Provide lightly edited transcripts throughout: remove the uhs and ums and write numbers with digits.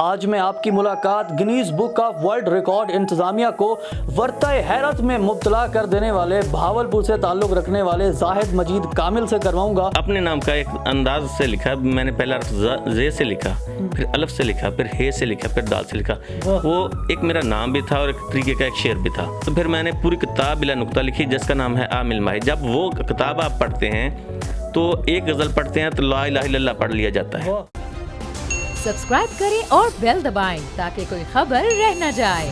آج میں آپ کی ملاقات Guinness book of world record انتظامیہ کو ورطۂ حیرت میں مبتلا کر دینے والے بہاولپور سے تعلق رکھنے والے زاہد مجید کامل سے کرواؤں گا۔ اپنے نام کا ایک انداز سے لکھا، میں نے پہلا زے سے لکھا، پھر الف سے لکھا، پھر ہے سے لکھا، پھر دال سے لکھا۔ وہ ایک میرا نام بھی تھا اور ایک طریقے کا ایک شعر بھی تھا۔ تو پھر میں نے پوری کتاب بلا نقطہ لکھی جس کا نام ہے عامل ماہی۔ جب وہ کتاب آپ پڑھتے ہیں تو ایک غزل پڑھتے ہیں تو لا الہ الا اللہ پڑھ لیا جاتا ہے۔ سبسکرائب کریں اور بیل دبائیں تاکہ کوئی خبر رہ نہ جائے۔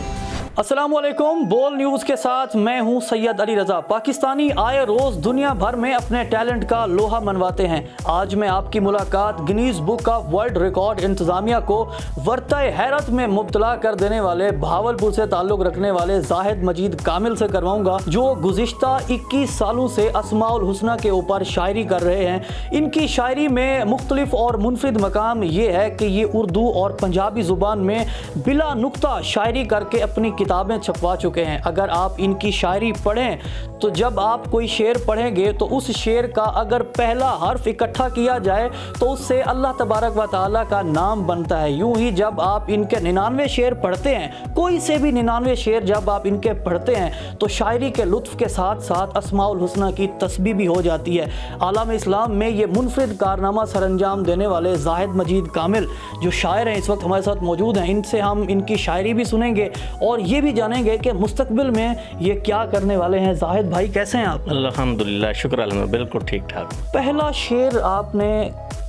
السلام علیکم، بول نیوز کے ساتھ میں ہوں سید علی رضا۔ پاکستانی آئے روز دنیا بھر میں اپنے ٹیلنٹ کا لوہا منواتے ہیں۔ آج میں آپ کی ملاقات Guinness book of world record انتظامیہ کو ورطۂ حیرت میں مبتلا کر دینے والے بہاولپور سے تعلق رکھنے والے زاہد مجید کامل سے کرواؤں گا، جو گزشتہ 21 سالوں سے اسماء الحسنہ کے اوپر شاعری کر رہے ہیں۔ ان کی شاعری میں مختلف اور منفرد مقام یہ ہے کہ یہ اردو اور پنجابی زبان میں بلا نقطہ شاعری کر کے اپنی کتابیں چھپوا چکے ہیں۔ اگر آپ ان کی شاعری پڑھیں تو جب آپ کوئی شعر پڑھیں گے تو اس شعر کا اگر پہلا حرف اکٹھا کیا جائے تو اس سے اللہ تبارک و تعالیٰ کا نام بنتا ہے۔ یوں ہی جب آپ ان کے 99 شعر پڑھتے ہیں، کوئی سے بھی 99 شعر جب آپ ان کے پڑھتے ہیں تو شاعری کے لطف کے ساتھ ساتھ اسماء الحسنہ کی تسبیح بھی ہو جاتی ہے۔ عالم اسلام میں یہ منفرد کارنامہ سر انجام دینے والے زاہد مجید کامل جو شاعر ہیں اس وقت ہمارے ساتھ موجود ہیں۔ ان سے ہم ان کی شاعری بھی سنیں گے اور یہ بھی جانیں گے کہ مستقبل میں یہ کیا کرنے والے ہیں۔ زاہد بھائی کیسے ہیں آپ؟ الحمدللہ، شکر الحمدللہ، بالکل ٹھیک ٹھاک۔ پہلا شعر آپ نے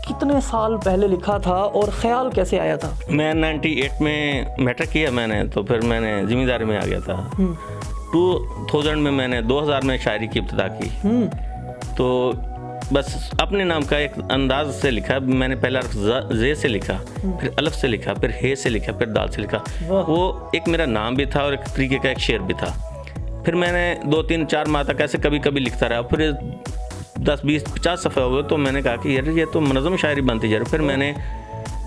کتنے سال پہلے لکھا تھا اور خیال کیسے آیا تھا؟ میں 98 میں میٹرک کیا میں نے، تو پھر میں نے ذمہ داری میں آ گیا تھا۔ 2000 میں نے 2000 میں شاعری کی ابتدا کی۔ تو بس اپنے نام کا ایک انداز سے لکھا، میں نے پہلا زے سے لکھا، پھر الف سے لکھا، پھر ہے سے لکھا، پھر دال سے لکھا۔ وہ ایک میرا نام بھی تھا اور ایک طریقے کا ایک شعر بھی تھا۔ پھر میں نے 2-3-4 ماہ تک ایسے کبھی کبھی لکھتا رہا۔ پھر 10-20-50 صفحے ہو گئے تو میں نے کہا کہ یار یہ تو منظم شاعری بنتی جا رہی۔ پھر میں نے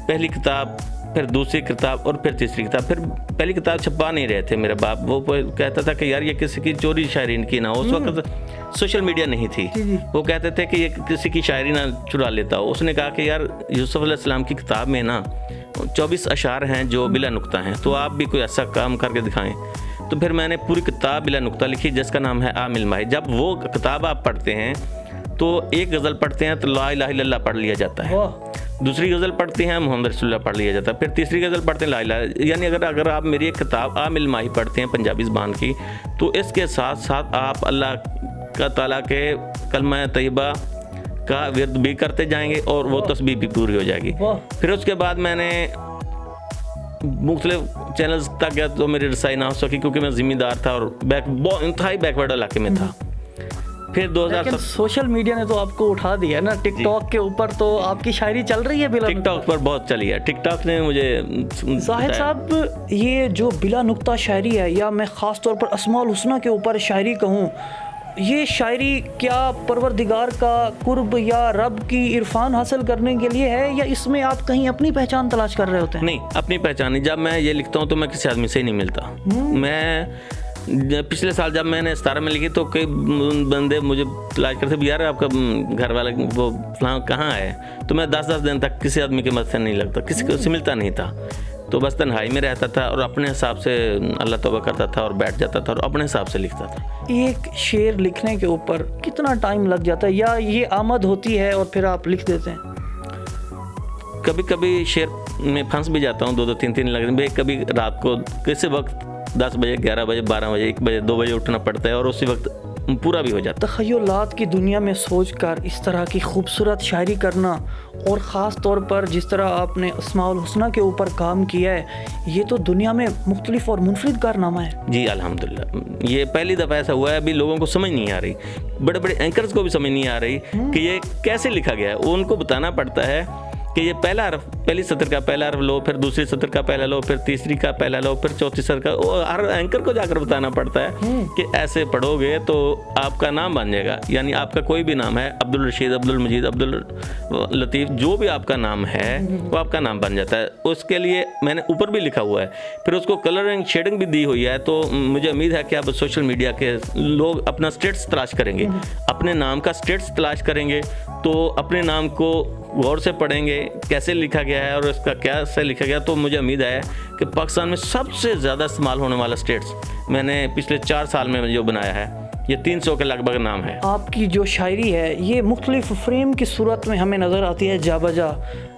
پہلی کتاب، پھر دوسری کتاب اور پھر تیسری کتاب۔ پھر پہلی کتاب چھپا نہیں رہے تھے میرے باپ، وہ کہتا تھا کہ یار یہ کسی کی چوری شاعری کی نہ ہو۔ اس وقت سوشل میڈیا نہیں تھی، وہ کہتے تھے کہ یہ کسی کی شاعری نہ چرا لیتا ہو۔ اس نے کہا کہ یار یوسف علیہ السلام کی کتاب میں نا 24 اشعار ہیں جو بلا نقطہ ہیں، تو آپ بھی کوئی ایسا کام کر کے دکھائیں۔ تو پھر میں نے پوری کتاب بلا نقطہ لکھی جس کا نام ہے عامل ماہی۔ جب وہ کتاب آپ پڑھتے ہیں تو ایک غزل پڑھتے ہیں تو لا الہ الا اللہ پڑھ لیا جاتا ہے، دوسری غزل پڑھتے ہیں محمد رسول اللہ پڑھ لیا جاتا ہے، پھر تیسری غزل پڑھتے ہیں لا الہ، یعنی اگر آپ میری ایک کتاب عامل ماہی پڑھتے ہیں پنجابی زبان کی تو اس کے ساتھ ساتھ آپ اللہ کا تعالیٰ کے کلمہ طیبہ کا ورد بھی کرتے جائیں گے اور وہ تسبیح بھی پوری ہو جائے گی۔ پھر اس کے بعد میں نے مختلف چینلز تک گیا تو میری رسائی نہ ہو سکی کیونکہ میں ذمہ دار تھا اور انتہائی بیکورڈ علاقے میں تھا۔ پھر 2000 سوشل میڈیا نے تو آپ کو اٹھا دیا نا، ٹک ٹاک کے اوپر تو آپ کی شاعری چل رہی ہے بلا ٹک ٹاک پر بہت چلی ہے، ٹک ٹاک نے مجھے۔ زاہد صاحب یہ جو بلا نقطہ شاعری ہے، یا میں خاص طور پر اسماء الحسنہ کے اوپر شاعری کہوں، یہ شاعری کیا پروردگار کا قرب یا رب کی عرفان حاصل کرنے کے لیے ہے، یا اس میں آپ کہیں اپنی پہچان تلاش کر رہے ہوتے ہیں؟ نہیں، اپنی پہچان نہیں۔ جب میں یہ لکھتا ہوں تو میں کسی آدمی سے ہی نہیں ملتا۔ میں پچھلے سال جب میں نے 17 میں لکھی تو کئی بندے مجھے تلاش کرتے بھی، یار آپ کا گھر والا وہ فلاں کہاں ہے؟ تو میں 10 دن تک کسی آدمی کے مدد سے نہیں لگتا، کسی کو سے ملتا نہیں تھا۔ تو بس تنہائی میں رہتا تھا اور اپنے حساب سے اللہ توبہ کرتا تھا اور بیٹھ جاتا تھا اور اپنے حساب سے لکھتا تھا۔ ایک شعر لکھنے کے اوپر کتنا ٹائم لگ جاتا ہے، یا یہ آمد ہوتی ہے اور پھر آپ لکھ دیتے ہیں؟ کبھی کبھی شعر میں پھنس بھی جاتا ہوں، 2-3 لگ، کبھی رات کو کسی وقت 10 بجے 11 بجے 12 بجے 1 بجے 2 بجے اٹھنا پڑتا ہے اور اسی وقت پورا بھی ہو جاتا ہے۔ تخیلات کی دنیا میں سوچ کر اس طرح کی خوبصورت شاعری کرنا، اور خاص طور پر جس طرح آپ نے اسماء الحسنہ کے اوپر کام کیا ہے، یہ تو دنیا میں مختلف اور منفرد کارنامہ ہے۔ جی الحمدللہ، یہ پہلی دفعہ ایسا ہوا ہے، ابھی لوگوں کو سمجھ نہیں آ رہی، بڑے بڑے اینکرز کو بھی سمجھ نہیں آ رہی کہ یہ کیسے لکھا گیا ہے۔ ان کو بتانا پڑتا ہے کہ یہ پہلا حرف، پہلی سطر کا پہلا حرف لو، پھر دوسری سطر کا پہلا لو، پھر تیسری کا پہلا لو، پھر چوتھی سطر کا، ہر اینکر کو جا کر بتانا پڑتا ہے کہ ایسے پڑھو گے تو آپ کا نام بن جائے گا، یعنی آپ کا کوئی بھی نام ہے، عبد الرشید، عبد المجید، عبد اللطیف، جو بھی آپ کا نام ہے وہ آپ کا نام بن جاتا ہے۔ اس کے لیے میں نے اوپر بھی لکھا ہوا ہے، پھر اس کو کلرنگ شیڈنگ بھی دی ہوئی ہے۔ تو مجھے امید ہے کہ اب سوشل میڈیا کے لوگ اپنا اسٹیٹس تلاش کریں گے، اپنے نام کا اسٹیٹس تلاش کریں گے تو اپنے نام کو غور سے پڑھیں گے کیسے لکھا گیا ہے اور اس کا کیسے لکھا گیا، تو مجھے امید ہے کہ پاکستان میں سب سے زیادہ استعمال ہونے والا اسٹیٹس میں نے پچھلے 4 سال میں جو بنایا ہے یہ 300 کے لگ بھگ نام ہے۔ آپ کی جو شاعری ہے یہ مختلف فریم کی صورت میں ہمیں نظر آتی ہے جا بجا،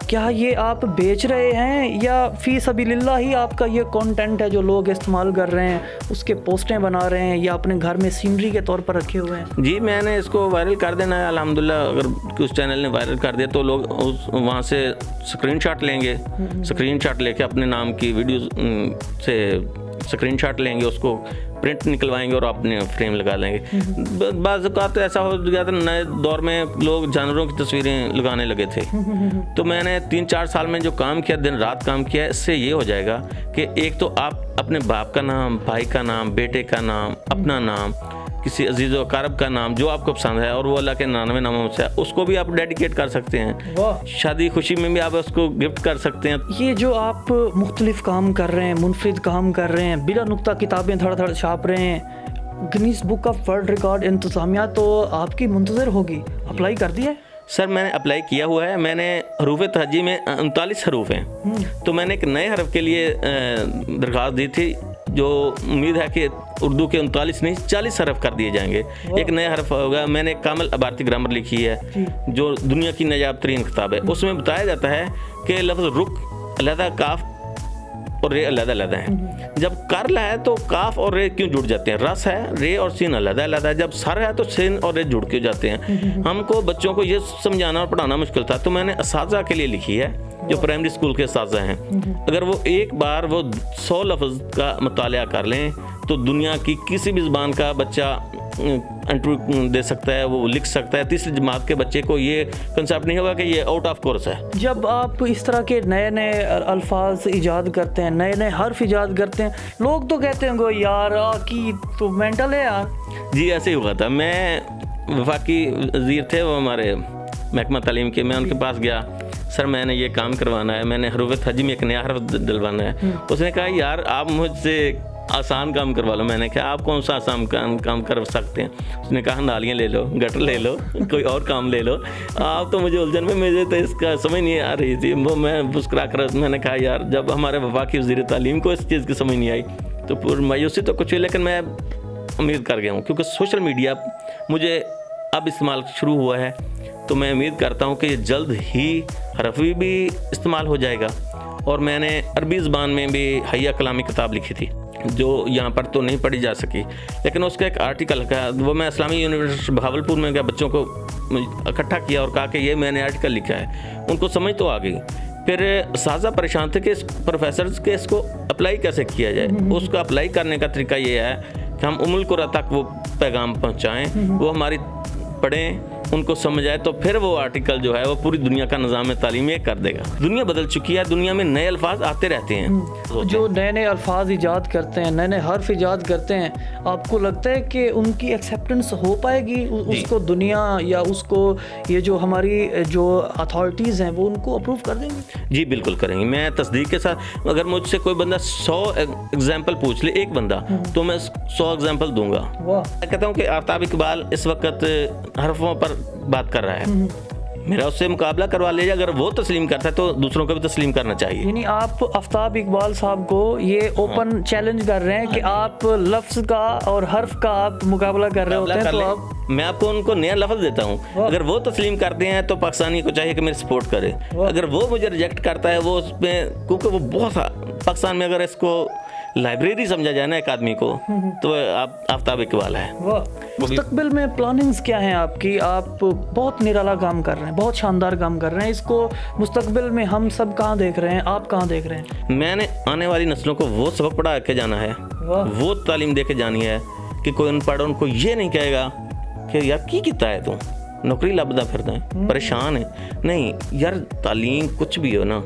کیا یہ آپ بیچ رہے ہیں یا فی سبیل اللہ ہی آپ کا یہ کنٹینٹ ہے جو لوگ استعمال کر رہے ہیں، اس کے پوسٹیں بنا رہے ہیں یا اپنے گھر میں سینری کے طور پر رکھے ہوئے ہیں؟ جی میں نے اس کو وائرل کر دینا ہے الحمدللہ، اگر اس چینل نے وائرل کر دیا تو لوگ وہاں سے اسکرین شاٹ لیں گے، اسکرین شاٹ لے کے اپنے نام کی ویڈیوز سے اسکرین شاٹ لیں گے، اس کو پرنٹ نکلوائیں گے اور اپنے فریم لگا لیں گے۔ بعض اوقات ایسا ہو گیا تھا نئے دور میں لوگ جانوروں کی تصویریں لگانے لگے تھے، تو میں نے 3-4 سال میں جو کام کیا، دن رات کام کیا، اس سے یہ ہو جائے گا کہ ایک تو آپ اپنے باپ کا نام، بھائی کا نام، بیٹے کا نام، اپنا نام، کسی عزیز و اقارب کا نام جو آپ کو پسند ہے اور وہ اللہ کے 99 ناموں سے اس کو بھی آپ ڈیڈیکیٹ کر سکتے ہیں، شادی خوشی میں بھی آپ اس کو گفٹ کر سکتے ہیں۔ یہ جو آپ مختلف کام کر رہے ہیں، منفرد کام کر رہے ہیں، بلا نقطہ کتابیں دھڑ دھڑ چھاپ رہے ہیں، Guinness book of world record انتظامیہ تو آپ کی منتظر ہوگی، اپلائی کر دیا ہے؟ سر میں نے اپلائی کیا ہوا ہے، میں نے حروف تہجی میں 39 حروف ہیں، تو میں نے ایک نئے حرف کے لیے درخواست دی تھی، جو امید ہے کہ اردو کے 39 نہیں 40 حرف کر دیے جائیں گے، ایک نیا حرف ہوگا۔ میں نے کامل عبارتی گرامر لکھی ہے جو دنیا کی نایاب ترین کتاب ہے، اس میں بتایا جاتا ہے کہ لفظ رک علیحدہ، کاف اور رے علیحدہ علیحدہ ہیں، جب کرل ہے تو کاف اور رے کیوں جڑ جاتے ہیں، رس ہے رے اور سین علیحدہ علیحدہ ہے، جب سر ہے تو سین اور رے جڑ کیوں جاتے ہیں۔ ہم کو بچوں کو یہ سمجھانا اور پڑھانا مشکل تھا، تو میں نے اساتذہ کے لیے لکھی ہے جو پرائمری اسکول کے اساتذہ ہیں، اگر وہ ایک بار وہ 100 لفظ کا مطالعہ کر لیں تو دنیا کی کسی بھی زبان کا بچہ انٹرویو دے سکتا ہے، وہ لکھ سکتا ہے۔ تیسری جماعت کے بچے کو یہ کنسیپٹ نہیں ہوگا کہ یہ آؤٹ آف کورس ہے۔ جب آپ اس طرح کے نئے نئے الفاظ ایجاد کرتے ہیں، نئے نئے حرف ایجاد کرتے ہیں، لوگ تو کہتے ہیں گو یار کی تو مینٹل ہے یار۔ جی ایسے ہی ہوا تھا، میں وفاقی وزیر تھے وہ ہمارے محکمہ تعلیم کے، میں ان کے پاس گیا، سر میں نے یہ کام کروانا ہے، میں نے حروف تہجی میں ایک نیا حرف ڈلوانا ہے۔ اس نے کہا یار آپ مجھ سے آسان کام کروا لو۔ میں نے کہا آپ کون سا آسان کام کر سکتے ہیں؟ اس نے کہا نالیاں لے لو، گٹر لے لو، کوئی اور کام لے لو۔ آپ تو مجھے الجھن میں، مجھے تو اس کا سمجھ نہیں آ رہی تھی، وہ میں مسکرا کر میں نے کہا یار جب ہمارے وفاقی وزیر تعلیم کو اس چیز کی سمجھ نہیں آئی تو پھر مایوسی تو کچھ ہوئی، لیکن میں امید کر گیا ہوں کیونکہ سوشل میڈیا مجھے اب استعمال شروع ہوا ہے، تو میں امید کرتا ہوں کہ یہ جلد ہی حرفی بھی استعمال ہو جائے گا۔ اور میں نے عربی زبان میں بھی حیہ کلامی کتاب لکھی تھی جو یہاں پر تو نہیں پڑھی جا سکی، لیکن اس کا ایک آرٹیکل ہے، وہ میں اسلامی یونیورسٹی بہاولپور میں گیا، بچوں کو اکٹھا کیا اور کہا کہ یہ میں نے آرٹیکل لکھا ہے، ان کو سمجھ تو آ گئی۔ پھر اساتذہ پریشان تھے کہ اس پروفیسرز کے اس کو اپلائی کیسے کیا جائے۔ اس کو اپلائی کرنے کا طریقہ یہ ہے کہ ہم القرا تک وہ پیغام پہنچائیں، وہ ہماری پڑھیں، ان کو سمجھ آئے، تو پھر وہ آرٹیکل جو ہے وہ پوری دنیا کا نظام تعلیم یہ کر دے گا۔ دنیا بدل چکی ہے، دنیا میں نئے الفاظ آتے رہتے ہیں، جو نئے نئے الفاظ ایجاد کرتے ہیں، نئے نئے حرف ایجاد کرتے ہیں، آپ کو لگتا ہے کہ ان کی ایکسیپٹنس ہو پائے گی؟ اس کو دنیا یا اس کو یہ جو ہماری جو اتھارٹیز ہیں وہ ان کو اپروو کر دیں گے؟ جی بالکل کریں گے، میں تصدیق کے ساتھ، اگر مجھ سے کوئی بندہ 100 ایگزامپل پوچھ لے، ایک بندہ، تو میں 100 ایگزامپل دوں گا۔ میں کہتا ہوں کہ آفتاب اقبال اس وقت حرفوں پر بات کر رہا ہے، میرا اس سے مقابلہ کروا لے، اگر وہ تسلیم کرتا ہے تو دوسروں کو بھی تسلیم کرنا چاہیے۔ یعنی آپ آفتاب اقبال صاحب کو یہ اوپن چیلنج کر رہے ہیں کہ آپ لفظ کا اور حرف کا آپ مقابلہ کر رہے ہوتے ہیں، تو آپ میں آپ کو ان کو نیا لفظ دیتا ہوں، اگر وہ تسلیم کرتے ہیں تو پاکستانی کو چاہیے کہ میری سپورٹ کرے، اگر وہ مجھے ریجیکٹ کرتا ہے، وہ اس میں، کیونکہ وہ بہت پاکستان میں اگر اس کو لائبریری سمجھا جائے نا ایک آدمی کو، تو آفتاب اقبال ہے۔ مستقبل میں پلاننگز کیا ہیں آپ کی؟ آپ بہت نرالا کام کر رہے ہیں، بہت شاندار کام کر رہے ہیں، اس کو مستقبل میں ہم سب کہاں دیکھ رہے ہیں، آپ کہاں دیکھ رہے ہیں؟ میں نے آنے والی نسلوں کو وہ سبق پڑھا کے جانا ہے، وہ تعلیم دے کے جانی ہے کہ کوئی ان پڑھ ان کو یہ نہیں کہے گا کہ یار کی کتا ہے تو نوکری لبدا پھرتا ہے، پریشان ہے، نہیں یار تعلیم کچھ بھی ہو نا،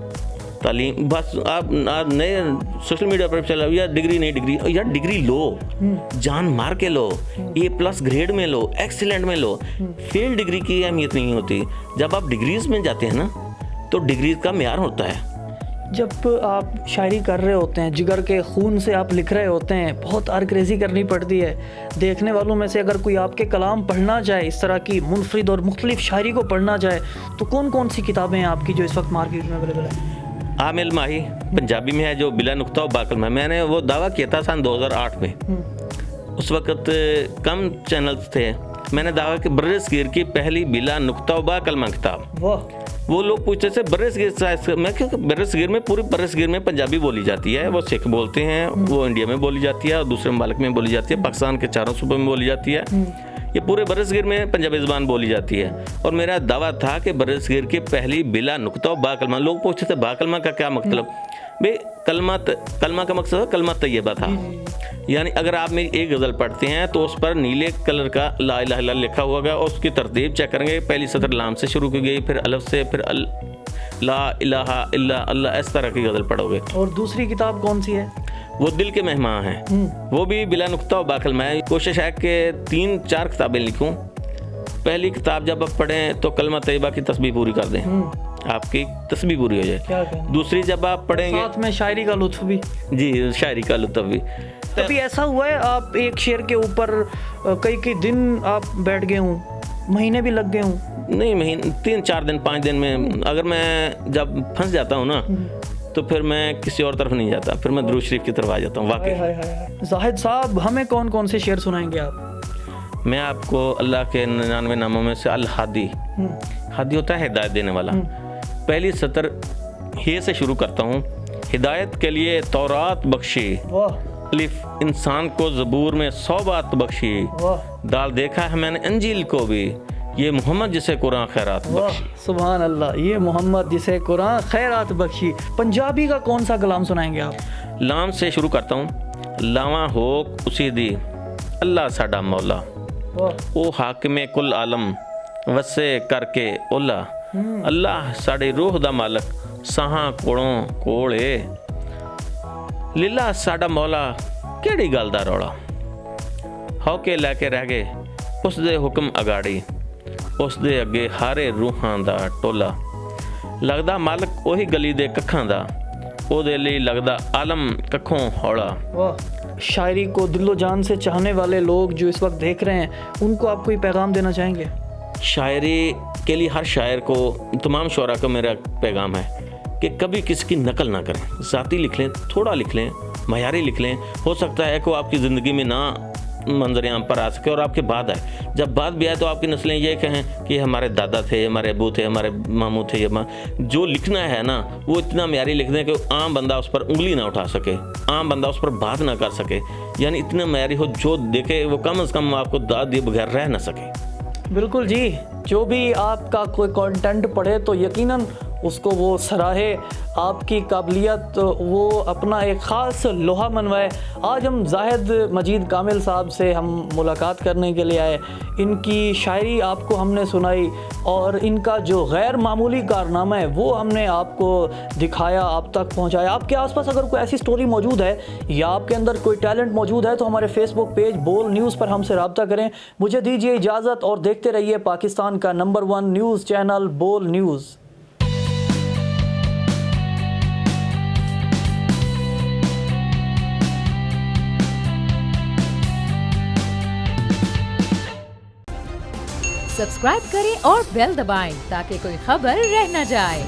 تعلیم بس آپ نئے سوشل میڈیا پر چلا یا ڈگری نہیں ڈگری، یا ڈگری لو، جان مار کے لو، A+ گریڈ میں لو، ایکسیلنٹ میں لو، فیل ڈگری کی اہمیت نہیں ہوتی۔ جب آپ ڈگریز میں جاتے ہیں نا تو ڈگریز کا معیار ہوتا ہے جب آپ شاعری کر رہے ہوتے ہیں، جگر کے خون سے آپ لکھ رہے ہوتے ہیں، بہت آرکریزی کرنی پڑتی ہے. دیکھنے والوں میں سے اگر کوئی آپ کے کلام پڑھنا چاہے، اس طرح کی منفرد اور مختلف شاعری کو پڑھنا چاہے، تو کون کون سی کتابیں ہیں آپ کی جو اس وقت مارکیٹ میں اویلیبل ہیں؟ عامل ماہی پنجابی میں ہے جو بلا نقطہ و باقلم ہے. میں نے وہ دعویٰ کیا تھا سن 2008 میں. اس وقت کم چینلز تھے. میں نے دعویٰ کہ برصغیر کی پہلی بلا نقطہ و باقلم کتاب. وہ لوگ پوچھتے تھے برصغیر میں، کیونکہ برصغیر میں پوری برصغیر میں پنجابی بولی جاتی ہے. وہ سکھ بولتے ہیں، وہ انڈیا میں بولی جاتی ہے اور دوسرے ممالک میں بولی جاتی ہے، پاکستان کے چاروں صوبوں میں بولی جاتی ہے. یہ پورے برصغیر میں پنجابی زبان بولی جاتی ہے. اور میرا دعویٰ تھا کہ برصغیر کی پہلی بلا نقطہ و باقلمہ. لوگ پوچھتے تھے باقلمہ کا کیا مطلب؟ بھائی کلمہ کا مقصد کلمہ طیبہ تھا. یعنی اگر آپ میری ایک غزل پڑھتے ہیں تو اس پر نیلے کلر کا لا الہ الا اللہ لکھا ہوگا اور اس کی ترتیب چیک کریں گے. پہلی سطر لام سے شروع کی گئی، پھر الف سے، پھر لا الہ الا اللہ، اس طرح کی غزل پڑھو گے. اور دوسری کتاب کون سی ہے؟ وہ دل کے مہمان ہیں. وہ بھی بلا نقطہ و باقلمہ ہے. کوشش ہے کہ 3-4 کتابیں لکھوں. پہلی کتاب جب آپ پڑھیں تو کلمہ طیبہ کی تسبیح پوری کر دیں، آپ کی تسبیح پوری ہو جائے. دوسری جب آپ پڑھیں گے ساتھ میں شاعری کا لطف بھی. جی، شاعری کا لطف بھی. کبھی ایسا ہوا ہے آپ ایک شعر کے اوپر کئی دن آپ بیٹھ گئے ہوں، مہینے بھی لگ گئے ہوں؟ نہیں، مہینے 3-4 دن 5 دن میں. اگر میں جب پھنس جاتا ہوں نا تو پھر میں کسی اور طرف نہیں جاتا، پھر میں درود شریف کی طرف آ جاتا ہوں. واقعی زاہد صاحب، ہمیں کون کون سے شعر سنائیں گے آپ؟ میں آپ کو اللہ کے 99 ناموں میں سے الہادی، ہادی ہوتا ہے ہدایت دینے والا. پہلی سطر ہی سے شروع کرتا ہوں. ہدایت کے لیے تورات بخشی، الف انسان کو زبور میں 100 بات بخشی. دال دیکھا ہے میں نے انجیل کو بھی، یہ محمد جسے قرآن خیرات بخشی. سبحان اللہ، یہ محمد جسے قرآن خیرات بخشی. پنجابی کا کون سا کلام سنائیں گے آپ؟ لام سے شروع کرتا ہوں. لاواں ہو اسی دی اللہ ساڈا مولا، او حاکم کل عالم وسے کر کے اولا. اللہ ساڈی روح دا مالک ساہاں کوڑوں کوڑے، لیلا ساڈا مولا کیڑی گل دا رولا. ہو کے لے کے رہ گئے اس دے حکم اگاڑی، اس دے اگے ہارے روحاں دا ٹولا. لگدا مالک وہی گلی دے ککھاں دا، او دے لئی لگدا عالم ککھوں ہولا. شاعری کو دل و جان سے چاہنے والے لوگ جو اس وقت دیکھ رہے ہیں، ان کو آپ کوئی پیغام دینا چاہیں گے؟ شاعری کے لیے ہر شاعر کو، تمام شعراء کو میرا پیغام ہے کہ کبھی کسی کی نقل نہ کریں. ذاتی لکھ لیں، تھوڑا لکھ لیں، معیاری لکھ لیں. ہو سکتا ہے کہ وہ آپ کی زندگی میں نہ منظر عام پر آ سکے اور آپ کے بعد آئے. جب بعد بھی آئے تو آپ کی نسلیں یہ کہیں کہ یہ ہمارے دادا تھے، ہمارے ابو تھے، ہمارے ماموں تھے. جو لکھنا ہے نا وہ اتنا معیاری لکھ دیں کہ عام بندہ اس پر انگلی نہ اٹھا سکے، عام بندہ اس پر بات نہ کر سکے. یعنی اتنا معیاری ہو جو دیکھے وہ کم از کم آپ کو داد دیے بغیر رہ نہ سکے. بالکل جی، جو بھی آپ کا کوئی کانٹینٹ پڑھے تو یقیناً اس کو وہ سراہے، آپ کی قابلیت وہ اپنا ایک خاص لوہا منوائے. آج ہم زاہد مجید کامل صاحب سے ہم ملاقات کرنے کے لیے آئے. ان کی شاعری آپ کو ہم نے سنائی اور ان کا جو غیر معمولی کارنامہ ہے وہ ہم نے آپ کو دکھایا، آپ تک پہنچایا. آپ کے آس پاس اگر کوئی ایسی سٹوری موجود ہے یا آپ کے اندر کوئی ٹیلنٹ موجود ہے تو ہمارے فیس بک پیج بول نیوز پر ہم سے رابطہ کریں. مجھے دیجیے اجازت اور دیکھتے رہیے پاکستان کا نمبر 1 نیوز چینل بول نیوز. سبسکرائب کریں اور بیل دبائیں تاکہ کوئی خبر رہ نہ جائے.